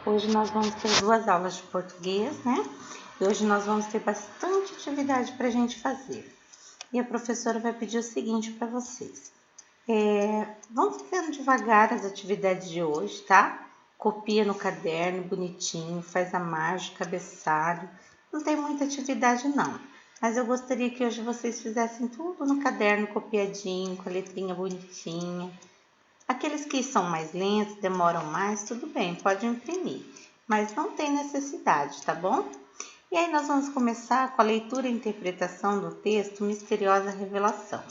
Hoje nós vamos ter 2 aulas de português, né? E hoje nós vamos ter bastante atividade para a gente fazer. E a professora vai pedir o seguinte para vocês. Vão fazendo devagar as atividades de hoje, tá? Copia no caderno, bonitinho, faz a margem, cabeçalho. Não tem muita atividade não, mas eu gostaria que hoje vocês fizessem tudo no caderno copiadinho, com a letrinha bonitinha. Aqueles que são mais lentos, demoram mais, tudo bem, pode imprimir, mas não tem necessidade, tá bom? E aí nós vamos começar com a leitura e interpretação do texto Misteriosa Revelação.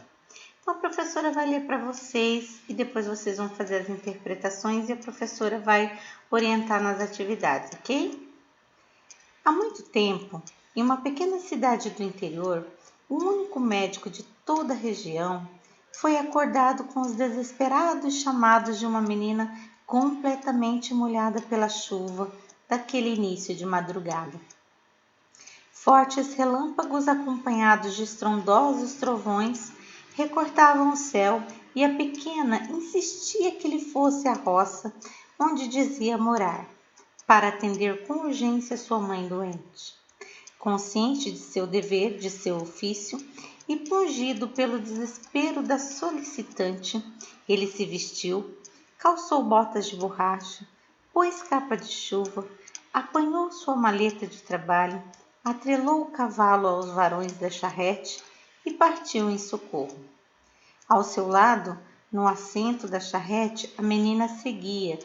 Então a professora vai ler para vocês e depois vocês vão fazer as interpretações e a professora vai orientar nas atividades, ok? Há muito tempo, em uma pequena cidade do interior, o único médico de toda a região foi acordado com os desesperados chamados de uma menina completamente molhada pela chuva daquele início de madrugada. Fortes relâmpagos acompanhados de estrondosos trovões recortavam o céu e a pequena insistia que ele fosse à roça onde dizia morar, para atender com urgência sua mãe doente. Consciente de seu dever, de seu ofício, e pungido pelo desespero da solicitante, ele se vestiu, calçou botas de borracha, pôs capa de chuva, apanhou sua maleta de trabalho, atrelou o cavalo aos varões da charrete e partiu em socorro. Ao seu lado, no assento da charrete, a menina seguia,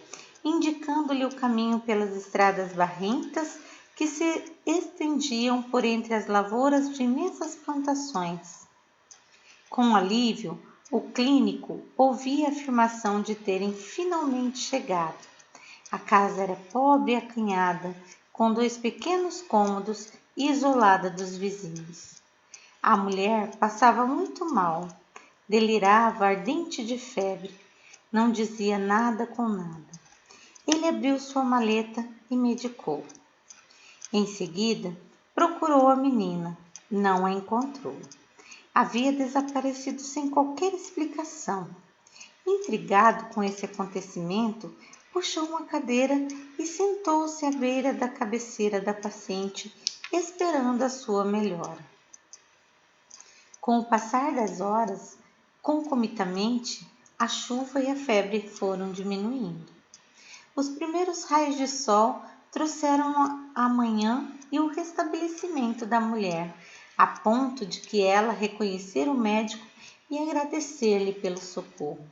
indicando-lhe o caminho pelas estradas barrentas que se estendiam por entre as lavouras de imensas plantações. Com alívio, o clínico ouvia a afirmação de terem finalmente chegado. A casa era pobre e acanhada, com 2 pequenos cômodos e isolada dos vizinhos. A mulher passava muito mal, delirava ardente de febre, não dizia nada com nada. Ele abriu sua maleta e medicou. Em seguida, procurou a menina. Não a encontrou. Havia desaparecido sem qualquer explicação. Intrigado com esse acontecimento, puxou uma cadeira e sentou-se à beira da cabeceira da paciente, esperando a sua melhora. Com o passar das horas, concomitantemente, a chuva e a febre foram diminuindo. Os primeiros raios de sol trouxeram a manhã e o restabelecimento da mulher, a ponto de que ela reconhecer o médico e agradecer-lhe pelo socorro.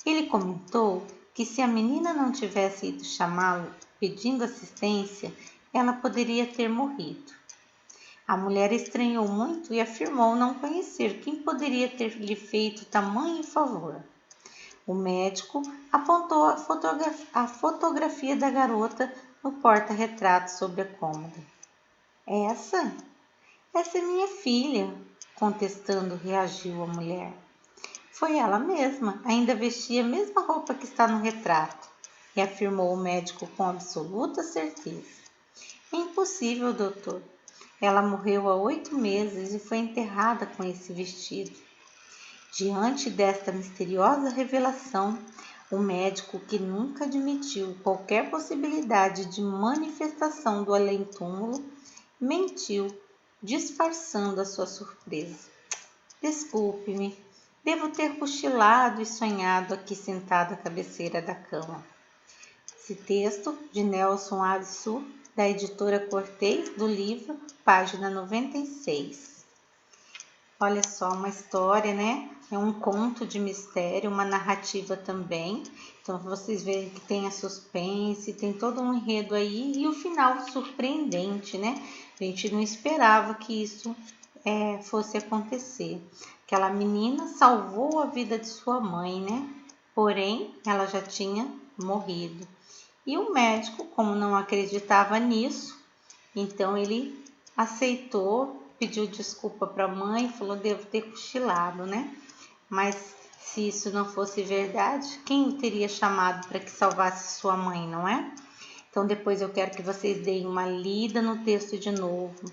Ele comentou que se a menina não tivesse ido chamá-lo pedindo assistência, ela poderia ter morrido. A mulher estranhou muito e afirmou não conhecer quem poderia ter lhe feito tamanho favor. O médico apontou a fotografia da garota no porta-retrato sobre a cômoda. Essa é minha filha, contestando, reagiu a mulher. Foi ela mesma, ainda vestia a mesma roupa que está no retrato, e afirmou o médico com absoluta certeza. É impossível, doutor. Ela morreu há 8 meses e foi enterrada com esse vestido. Diante desta misteriosa revelação, o médico, que nunca admitiu qualquer possibilidade de manifestação do além-túmulo, mentiu, disfarçando a sua surpresa. Desculpe-me, devo ter cochilado e sonhado aqui sentado à cabeceira da cama. Esse texto de Nelson Arissu, da editora Cortez, do livro, página 96. Olha só, uma história, né? É um conto de mistério, uma narrativa também. Então, vocês veem que tem a suspense, tem todo um enredo aí e o final surpreendente, né? A gente não esperava que isso fosse acontecer. Aquela menina salvou a vida de sua mãe, né? Porém, ela já tinha morrido. E o médico, como não acreditava nisso, então ele aceitou, pediu desculpa para a mãe, falou, devo ter cochilado, né? Mas se isso não fosse verdade, quem o teria chamado para que salvasse sua mãe, não é? Então depois eu quero que vocês deem uma lida no texto de novo.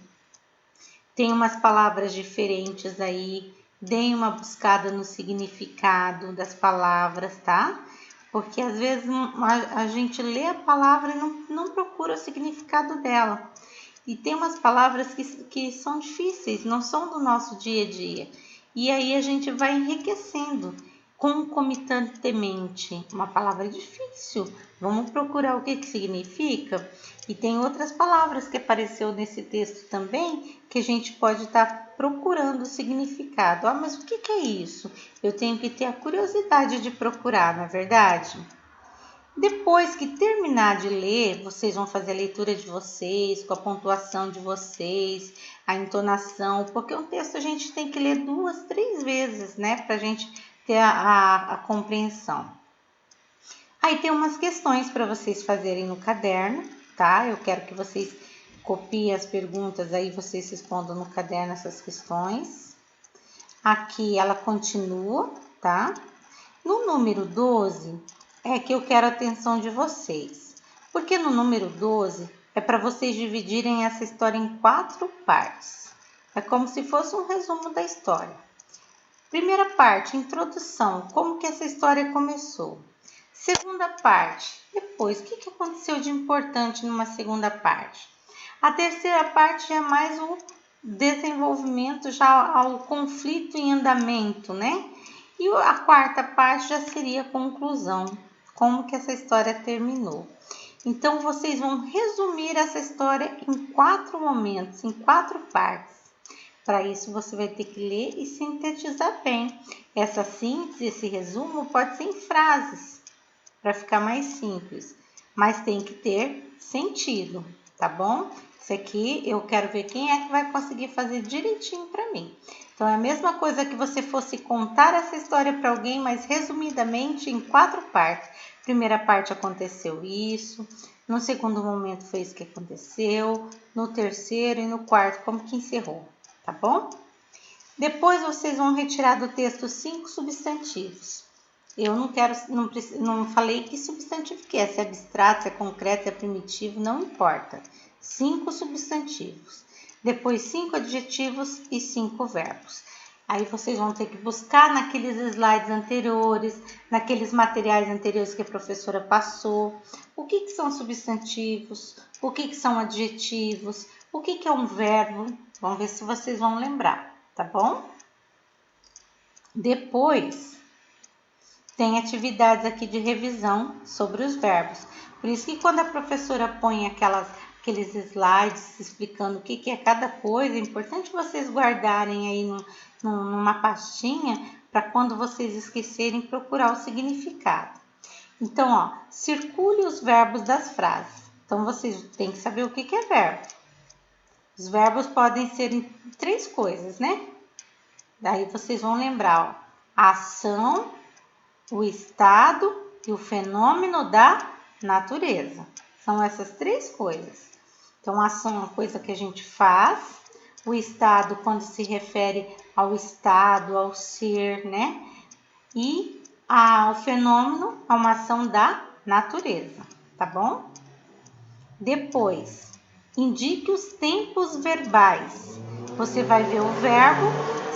Tem umas palavras diferentes aí, deem uma buscada no significado das palavras, tá? porque às vezes a gente lê a palavra e não procura o significado dela. E tem umas palavras que são difíceis, não são do nosso dia a dia. E aí a gente vai enriquecendo concomitantemente. Uma palavra difícil, vamos procurar o que significa. E tem outras palavras que apareceu nesse texto também, que a gente pode estar procurando o significado. Ah, mas o que é isso? Eu tenho que ter a curiosidade de procurar, não é verdade? Depois que terminar de ler, vocês vão fazer a leitura de vocês, com a pontuação de vocês, a entonação, porque um texto a gente tem que ler 2, 3 vezes, né, para a gente ter a compreensão. Aí tem umas questões para vocês fazerem no caderno, tá? Eu quero que vocês copiem as perguntas, aí vocês respondam no caderno essas questões. Aqui ela continua, tá? No número 12 é que eu quero a atenção de vocês, porque no número 12 é para vocês dividirem essa história em 4 partes. É como se fosse um resumo da história. Primeira parte, introdução, como que essa história começou. Segunda parte, depois, o que aconteceu de importante numa segunda parte. A terceira parte já é mais o desenvolvimento, já ao conflito em andamento, né? E a quarta parte já seria a conclusão, como que essa história terminou. Então, vocês vão resumir essa história em 4 momentos, em 4 partes. Para isso, você vai ter que ler e sintetizar bem. Essa síntese, esse resumo, pode ser em frases, para ficar mais simples, mas tem que ter sentido, tá bom? Isso aqui eu quero ver quem é que vai conseguir fazer direitinho para mim. Então é a mesma coisa que você fosse contar essa história para alguém, mas resumidamente em 4 partes. Primeira parte aconteceu isso, no segundo momento foi isso que aconteceu, no terceiro e no quarto como que encerrou, tá bom? Depois vocês vão retirar do texto 5 substantivos. Eu não falei que substantivo que é, se é abstrato, se é concreto, se é primitivo, não importa. 5 substantivos. Depois 5 adjetivos e 5 verbos. Aí vocês vão ter que buscar naqueles slides anteriores, naqueles materiais anteriores que a professora passou, o que são substantivos, o que são adjetivos, o que é um verbo. Vamos ver se vocês vão lembrar, tá bom? Depois tem atividades aqui de revisão sobre os verbos. Por isso que quando a professora põe aqueles slides explicando o que é cada coisa, é importante vocês guardarem aí numa pastinha para quando vocês esquecerem procurar o significado. Então, ó, circule os verbos das frases. Então, vocês têm que saber o que é verbo. Os verbos podem ser em 3 coisas, né? Daí vocês vão lembrar, ó, a ação, o estado e o fenômeno da natureza. São essas 3 coisas. Então, a ação é uma coisa que a gente faz, o estado quando se refere ao estado, ao ser, né? E o fenômeno é uma ação da natureza, tá bom? Depois, indique os tempos verbais. Você vai ver o verbo,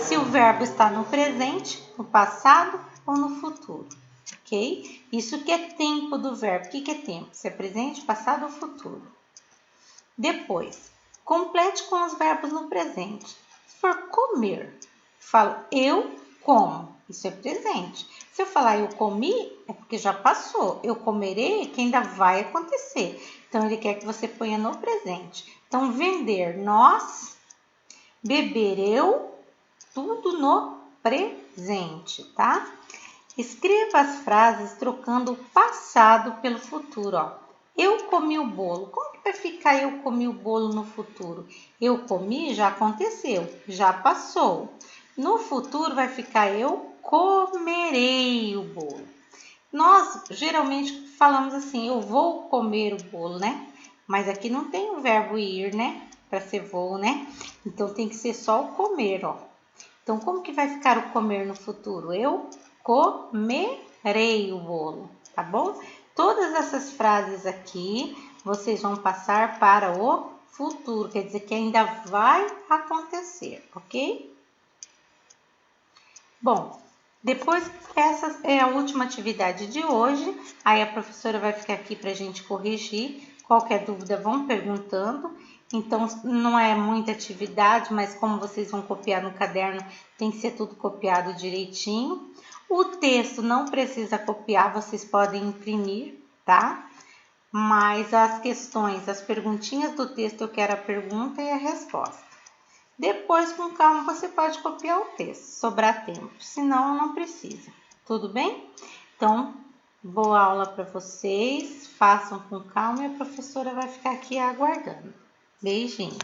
se o verbo está no presente, no passado ou no futuro, ok? Isso que é tempo do verbo. O que é tempo? Se é presente, passado ou futuro. Depois, complete com os verbos no presente. Se for comer, falo eu como. Isso é presente. Se eu falar eu comi, é porque já passou. Eu comerei, que ainda vai acontecer. Então, ele quer que você ponha no presente. Então, vender nós, beber eu, tudo no presente, tá? Escreva as frases trocando o passado pelo futuro, ó. Eu comi o bolo. Como que vai ficar eu comi o bolo no futuro? Eu comi, já aconteceu, já passou. No futuro vai ficar eu comerei o bolo. Nós geralmente falamos assim, eu vou comer o bolo, né? Mas aqui não tem o verbo ir, né? Para ser vou, né? Então tem que ser só o comer, ó. Então como que vai ficar o comer no futuro? Eu comerei o bolo, tá bom? Todas essas frases aqui vocês vão passar para o futuro, quer dizer que ainda vai acontecer, ok? Bom, Depois, essa é a última atividade de hoje. Aí a professora vai ficar aqui para a gente corrigir. Qualquer dúvida, vão perguntando. Então, não é muita atividade, mas como vocês vão copiar no caderno, tem que ser tudo copiado direitinho. O texto não precisa copiar, vocês podem imprimir, tá? Mas as questões, as perguntinhas do texto, eu quero a pergunta e a resposta. Depois, com calma, você pode copiar o texto, sobrar tempo, senão não precisa. Tudo bem? Então, boa aula para vocês, façam com calma e a professora vai ficar aqui aguardando. Beijinho!